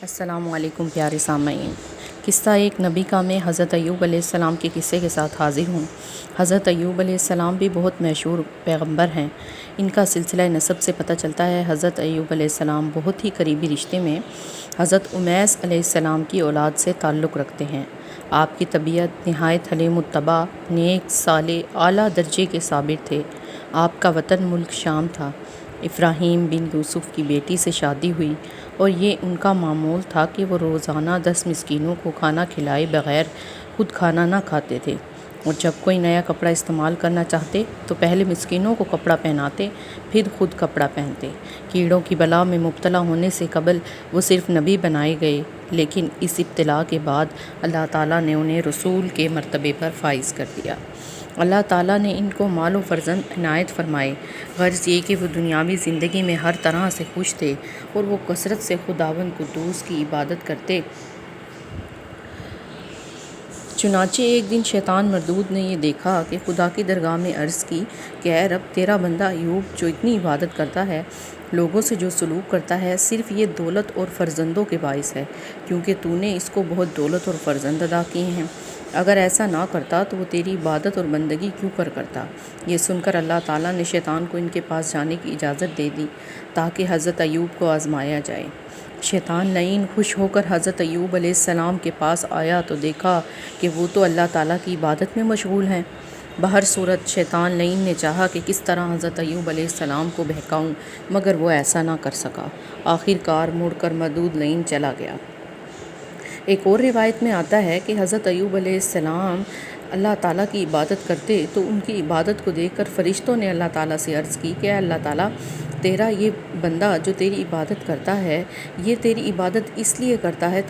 السلام علیکم پیارے سامعین، قصہ ایک نبی کا میں حضرت ایوب علیہ السلام کے قصے کے ساتھ حاضر ہوں۔ حضرت ایوب علیہ السلام بھی بہت مشہور پیغمبر ہیں۔ ان کا سلسلہ نسب سے پتہ چلتا ہے حضرت ایوب علیہ السلام بہت ہی قریبی رشتے میں حضرت امیس علیہ السلام کی اولاد سے تعلق رکھتے ہیں۔ آپ کی طبیعت نہایت حلیم الطبع، نیک، صالح، اعلیٰ درجے کے صابر تھے۔ آپ کا وطن ملک شام تھا۔ ابراہیم بن یوسف کی بیٹی سے شادی ہوئی اور یہ ان کا معمول تھا کہ وہ روزانہ 10 مسکینوں کو کھانا کھلائے بغیر خود کھانا نہ کھاتے تھے، اور جب کوئی نیا کپڑا استعمال کرنا چاہتے تو پہلے مسکینوں کو کپڑا پہناتے، پھر خود کپڑا پہنتے۔ کیڑوں کی بلا میں مبتلا ہونے سے قبل وہ صرف نبی بنائے گئے، لیکن اس ابتلا کے بعد اللہ تعالیٰ نے انہیں رسول کے مرتبے پر فائز کر دیا۔ اللہ تعالیٰ نے ان کو مال و فرزند عنایت فرمائے، غرض یہ کہ وہ دنیاوی زندگی میں ہر طرح سے خوش تھے اور وہ کثرت سے خداوند قدوس کی عبادت کرتے۔ چنانچہ ایک دن شیطان مردود نے یہ دیکھا کہ خدا کی درگاہ میں عرض کی کہ اے رب، تیرا بندہ ایوب جو اتنی عبادت کرتا ہے، لوگوں سے جو سلوک کرتا ہے، صرف یہ دولت اور فرزندوں کے باعث ہے، کیونکہ تو نے اس کو بہت دولت اور فرزند عطا کیے ہیں۔ اگر ایسا نہ کرتا تو وہ تیری عبادت اور بندگی کیوں کرتا؟ یہ سن کر اللہ تعالیٰ نے شیطان کو ان کے پاس جانے کی اجازت دے دی تاکہ حضرت ایوب کو آزمایا جائے۔ شیطان لعین خوش ہو کر حضرت ایوب علیہ السلام کے پاس آیا تو دیکھا کہ وہ تو اللہ تعالیٰ کی عبادت میں مشغول ہیں۔ بہر صورت شیطان لعین نے چاہا کہ کس طرح حضرت ایوب علیہ السلام کو بہکاؤں، مگر وہ ایسا نہ کر سکا۔ آخر کار مڑ کر مردود لعین چلا گیا۔ ایک اور روایت میں آتا ہے کہ حضرت ایوب علیہ السلام اللہ تعالیٰ کی عبادت کرتے تو ان کی عبادت کو دیکھ کر فرشتوں نے اللہ تعالیٰ سے عرض کی کہ اے اللہ تعالیٰ، تیرا یہ بندہ جو تیری عبادت کرتا ہے، یہ تیری عبادت اس لیے کرتا ہے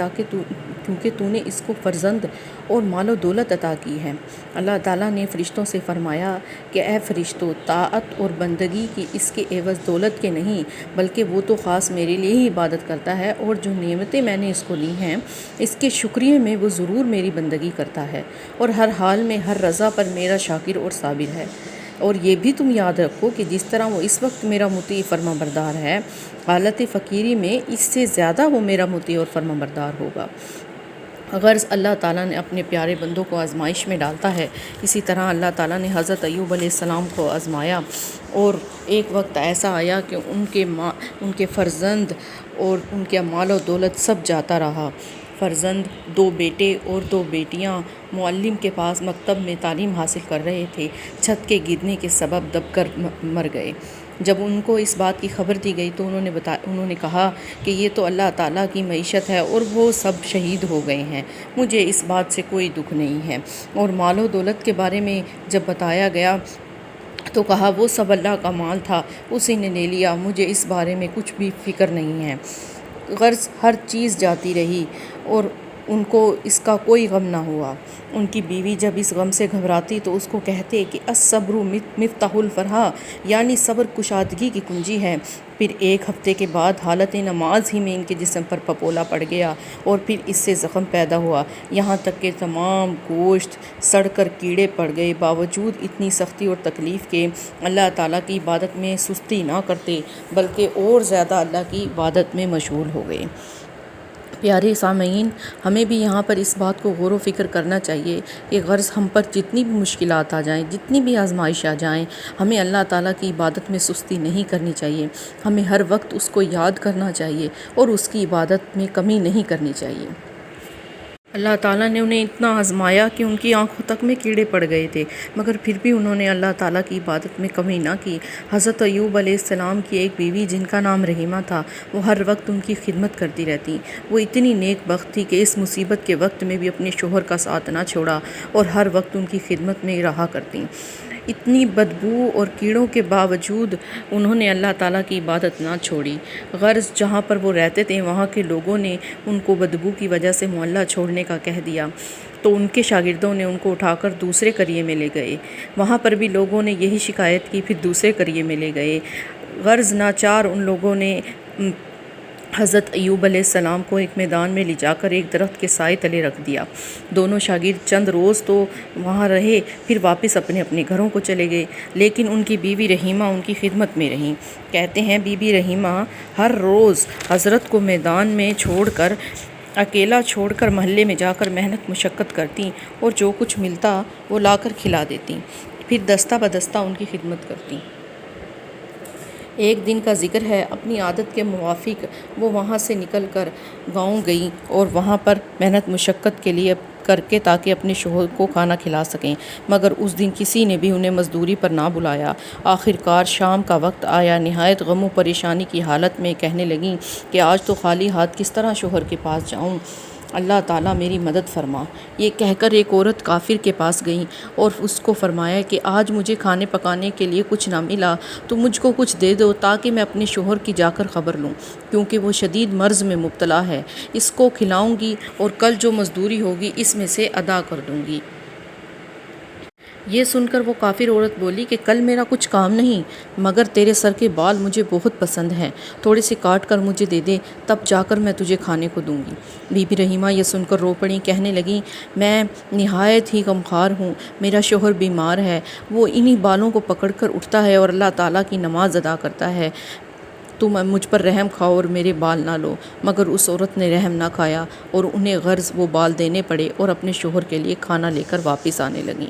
کیونکہ تو نے اس کو فرزند اور مال و دولت عطا کی ہے۔ اللہ تعالیٰ نے فرشتوں سے فرمایا کہ اے فرشتوں، طاعت اور بندگی کی اس کے عوض دولت کے نہیں، بلکہ وہ تو خاص میرے لیے ہی عبادت کرتا ہے، اور جو نعمتیں میں نے اس کو دی ہیں اس کے شکریہ میں وہ ضرور میری بندگی کرتا ہے، اور ہر حال میں ہر رضا پر میرا شاکر اور صابر ہے۔ اور یہ بھی تم یاد رکھو کہ جس طرح وہ اس وقت میرا مطیع فرما بردار ہے، حالت فقیری میں اس سے زیادہ وہ میرا مطیع اور فرما بردار ہوگا۔ غرض اللہ تعالیٰ نے اپنے پیارے بندوں کو آزمائش میں ڈالتا ہے، اسی طرح اللہ تعالیٰ نے حضرت ایوب علیہ السلام کو آزمایا، اور ایک وقت ایسا آیا کہ ان کے فرزند اور ان کے مال و دولت سب جاتا رہا۔ فرزند 2 بیٹے اور 2 بیٹیاں معلم کے پاس مکتب میں تعلیم حاصل کر رہے تھے، چھت کے گرنے کے سبب دب کر مر گئے۔ جب ان کو اس بات کی خبر دی گئی تو انہوں نے کہا کہ یہ تو اللہ تعالیٰ کی معیشت ہے اور وہ سب شہید ہو گئے ہیں، مجھے اس بات سے کوئی دکھ نہیں ہے۔ اور مال و دولت کے بارے میں جب بتایا گیا تو کہا وہ سب اللہ کا مال تھا، اسی نے لے لیا، مجھے اس بارے میں کچھ بھی فکر نہیں ہے۔ غرض ہر چیز جاتی رہی اور ان کو اس کا کوئی غم نہ ہوا۔ ان کی بیوی جب اس غم سے گھبراتی تو اس کو کہتے کہ الصبر مفتاح الفرح، یعنی صبر کشادگی کی کنجی ہے۔ پھر 1 ہفتے کے بعد حالت نماز ہی میں ان کے جسم پر پھپولا پڑ گیا اور پھر اس سے زخم پیدا ہوا، یہاں تک کہ تمام گوشت سڑ کر کیڑے پڑ گئے۔ باوجود اتنی سختی اور تکلیف کے اللہ تعالیٰ کی عبادت میں سستی نہ کرتے، بلکہ اور زیادہ اللہ کی عبادت میں مشغول ہو گئے۔ پیارے سامعین، ہمیں بھی یہاں پر اس بات کو غور و فکر کرنا چاہیے کہ غرض ہم پر جتنی بھی مشکلات آ جائیں، جتنی بھی آزمائش آ جائیں، ہمیں اللہ تعالیٰ کی عبادت میں سستی نہیں کرنی چاہیے۔ ہمیں ہر وقت اس کو یاد کرنا چاہیے اور اس کی عبادت میں کمی نہیں کرنی چاہیے۔ اللہ تعالیٰ نے انہیں اتنا آزمایا کہ ان کی آنکھوں تک میں کیڑے پڑ گئے تھے، مگر پھر بھی انہوں نے اللہ تعالیٰ کی عبادت میں کمی نہ کی۔ حضرت ایوب علیہ السلام کی ایک بیوی جن کا نام رحیمہ تھا، وہ ہر وقت ان کی خدمت کرتی رہتی۔ وہ اتنی نیک بخت تھی کہ اس مصیبت کے وقت میں بھی اپنے شوہر کا ساتھ نہ چھوڑا اور ہر وقت ان کی خدمت میں رہا کرتی۔ اتنی بدبو اور کیڑوں کے باوجود انہوں نے اللہ تعالیٰ کی عبادت نہ چھوڑی۔ غرض جہاں پر وہ رہتے تھے وہاں کے لوگوں نے ان کو بدبو کی وجہ سے محلہ چھوڑنے کا کہہ دیا، تو ان کے شاگردوں نے ان کو اٹھا کر دوسرے قریے میں لے گئے۔ وہاں پر بھی لوگوں نے یہی شکایت کی، پھر دوسرے قریے میں لے گئے۔ غرض ناچار ان لوگوں نے حضرت ایوب علیہ السلام کو ایک میدان میں لے جا کر ایک درخت کے سائے تلے رکھ دیا۔ دونوں شاگرد چند روز تو وہاں رہے، پھر واپس اپنے اپنے گھروں کو چلے گئے، لیکن ان کی بیوی رحیمہ ان کی خدمت میں رہیں۔ کہتے ہیں بی بی رحیمہ ہر روز حضرت کو میدان میں اکیلا چھوڑ کر محلے میں جا کر محنت مشقت کرتیں اور جو کچھ ملتا وہ لا کر کھلا دیتیں، پھر دستہ بدستہ ان کی خدمت کرتیں۔ ایک دن کا ذکر ہے، اپنی عادت کے موافق وہ وہاں سے نکل کر گاؤں گئیں اور وہاں پر محنت مشقت کے لیے کر کے تاکہ اپنے شوہر کو کھانا کھلا سکیں، مگر اس دن کسی نے بھی انہیں مزدوری پر نہ بلایا۔ آخر کار شام کا وقت آیا، نہایت غم و پریشانی کی حالت میں کہنے لگیں کہ آج تو خالی ہاتھ کس طرح شوہر کے پاس جاؤں، اللہ تعالیٰ میری مدد فرما۔ یہ کہہ کر ایک عورت کافر کے پاس گئیں اور اس کو فرمایا کہ آج مجھے کھانے پکانے کے لیے کچھ نہ ملا تو مجھ کو کچھ دے دو تاکہ میں اپنے شوہر کی جا کر خبر لوں، کیونکہ وہ شدید مرض میں مبتلا ہے، اس کو کھلاؤں گی اور کل جو مزدوری ہوگی اس میں سے ادا کر دوں گی۔ یہ سن کر وہ کافر عورت بولی کہ کل میرا کچھ کام نہیں، مگر تیرے سر کے بال مجھے بہت پسند ہیں، تھوڑے سے کاٹ کر مجھے دے دے، تب جا کر میں تجھے کھانے کو دوں گی۔ بی بی رحیمہ یہ سن کر رو پڑیں، کہنے لگیں میں نہایت ہی غمخوار ہوں، میرا شوہر بیمار ہے، وہ انہی بالوں کو پکڑ کر اٹھتا ہے اور اللہ تعالیٰ کی نماز ادا کرتا ہے، تم مجھ پر رحم کھاؤ اور میرے بال نہ لو۔ مگر اس عورت نے رحم نہ کھایا اور انہیں غرض وہ بال دینے پڑے اور اپنے شوہر کے لیے کھانا لے کر واپس آنے لگیں۔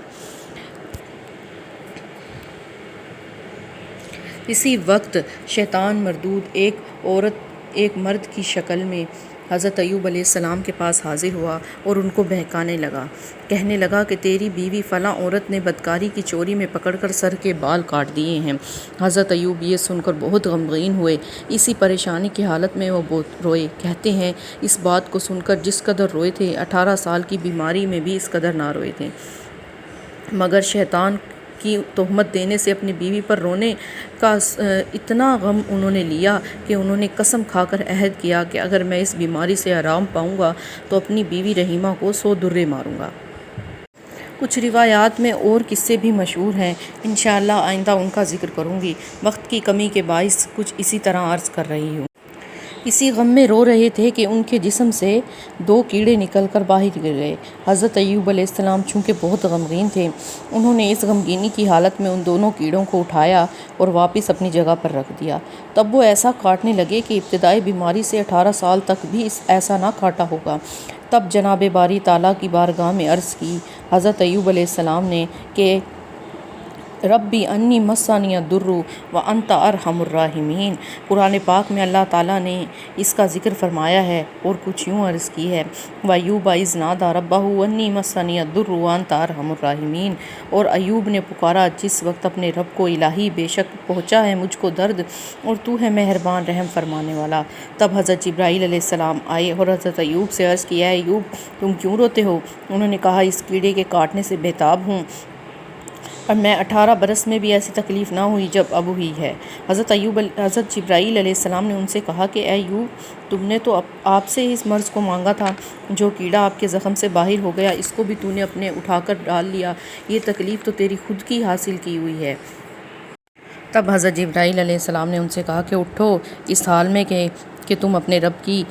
اسی وقت شیطان مردود ایک مرد کی شکل میں حضرت ایوب علیہ السلام کے پاس حاضر ہوا اور ان کو بہکانے لگا، کہنے لگا کہ تیری بیوی فلاں عورت نے بدکاری کی چوری میں پکڑ کر سر کے بال کاٹ دیے ہیں۔ حضرت ایوب یہ سن کر بہت غمگین ہوئے، اسی پریشانی کی حالت میں وہ بہت روئے۔ کہتے ہیں اس بات کو سن کر جس قدر روئے تھے، 18 سال کی بیماری میں بھی اس قدر نہ روئے تھے، مگر شیطان کی تہمت دینے سے اپنی بیوی پر رونے کا اتنا غم انہوں نے لیا کہ انہوں نے قسم کھا کر عہد کیا کہ اگر میں اس بیماری سے آرام پاؤں گا تو اپنی بیوی رحیمہ کو 100 درے ماروں گا۔ کچھ روایات میں اور قصے بھی مشہور ہیں، انشاءاللہ آئندہ ان کا ذکر کروں گی، وقت کی کمی کے باعث کچھ اسی طرح عرض کر رہی ہوں۔ اسی غم میں رو رہے تھے کہ ان کے جسم سے 2 کیڑے نکل کر باہر گر گئے۔ حضرت ایوب علیہ السلام چونکہ بہت غمگین تھے، انہوں نے اس غمگینی کی حالت میں ان دونوں کیڑوں کو اٹھایا اور واپس اپنی جگہ پر رکھ دیا۔ تب وہ ایسا کاٹنے لگے کہ ابتدائی بیماری سے 18 سال تک بھی ایسا نہ کاٹا ہوگا۔ تب جناب باری تعالیٰ کی بارگاہ میں عرض کی حضرت ایوب علیہ السلام نے کہ ربی انی مسنی الضر وانت ارحم الراحمین۔ قرآن پاک میں اللہ تعالیٰ نے اس کا ذکر فرمایا ہے اور کچھ یوں عرض کی ہے وَأَيُّوبَ إِذْ نَادَىٰ رَبَّهُ أَنِّي مَسَّنِيَ الضُّرُّ وَأَنتَ أَرْحَمُ الرَّاحِمِينَ۔ اور ایوب نے پکارا جس وقت اپنے رب کو، الہی بے شک پہنچا ہے مجھ کو درد اور تو ہے مہربان رحم فرمانے والا۔ تب حضرت جبرائیل علیہ السلام آئے اور حضرت ایوب سے عرض کیا اے ایوب تم کیوں روتے ہو؟ انہوں نے کہا اس کیڑے کے کاٹنے سے بےتاب ہوں اور میں 18 برس میں بھی ایسی تکلیف نہ ہوئی جب اب ہوئی ہے۔ حضرت جبرائیل علیہ السلام نے ان سے کہا کہ اے ایوب تم نے تو آپ سے اس مرض کو مانگا تھا، جو کیڑا آپ کے زخم سے باہر ہو گیا اس کو بھی تو نے اپنے اٹھا کر ڈال لیا، یہ تکلیف تو تیری خود کی حاصل کی ہوئی ہے۔ تب حضرت جبرائیل علیہ السلام نے ان سے کہا کہ اٹھو اس حال میں کہ تم اپنے رب کی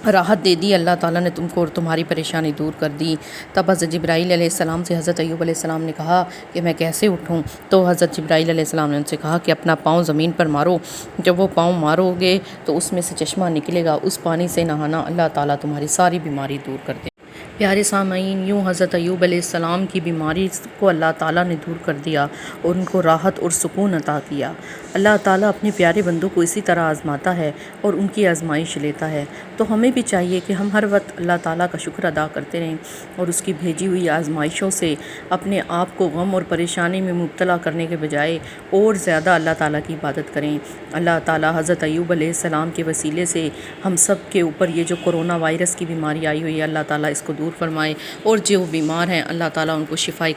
راحت دے دی، اللہ تعالیٰ نے تم کو اور تمہاری پریشانی دور کر دی۔ تب حضرت جبرائیل علیہ السلام سے حضرت ایوب علیہ السلام نے کہا کہ میں کیسے اٹھوں؟ تو حضرت جبرائیل علیہ السلام نے ان سے کہا کہ اپنا پاؤں زمین پر مارو، جب وہ پاؤں مارو گے تو اس میں سے چشمہ نکلے گا، اس پانی سے نہانا، اللہ تعالیٰ تمہاری ساری بیماری دور کر دے۔ پیارے سامعین، یوں حضرت ایوب علیہ السلام کی بیماری کو اللہ تعالیٰ نے دور کر دیا اور ان کو راحت اور سکون عطا کیا۔ اللہ تعالیٰ اپنے پیارے بندوں کو اسی طرح آزماتا ہے اور ان کی آزمائش لیتا ہے، تو ہمیں بھی چاہیے کہ ہم ہر وقت اللہ تعالیٰ کا شکر ادا کرتے رہیں اور اس کی بھیجی ہوئی آزمائشوں سے اپنے آپ کو غم اور پریشانی میں مبتلا کرنے کے بجائے اور زیادہ اللہ تعالیٰ کی عبادت کریں۔ اللہ تعالیٰ حضرت ایوب علیہ السلام کے وسیلے سے ہم سب کے اوپر یہ جو کرونا وائرس کی بیماری آئی ہوئی ہے اللہ تعالیٰ اس کو دور فرمائے، اور جو بیمار ہیں اللہ تعالیٰ ان کو شفائے۔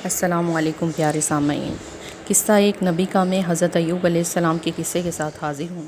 السلام علیکم پیارے سامعین، قصہ ایک نبی کا میں حضرت ایوب علیہ السلام کے قصے کے ساتھ حاضر ہوں۔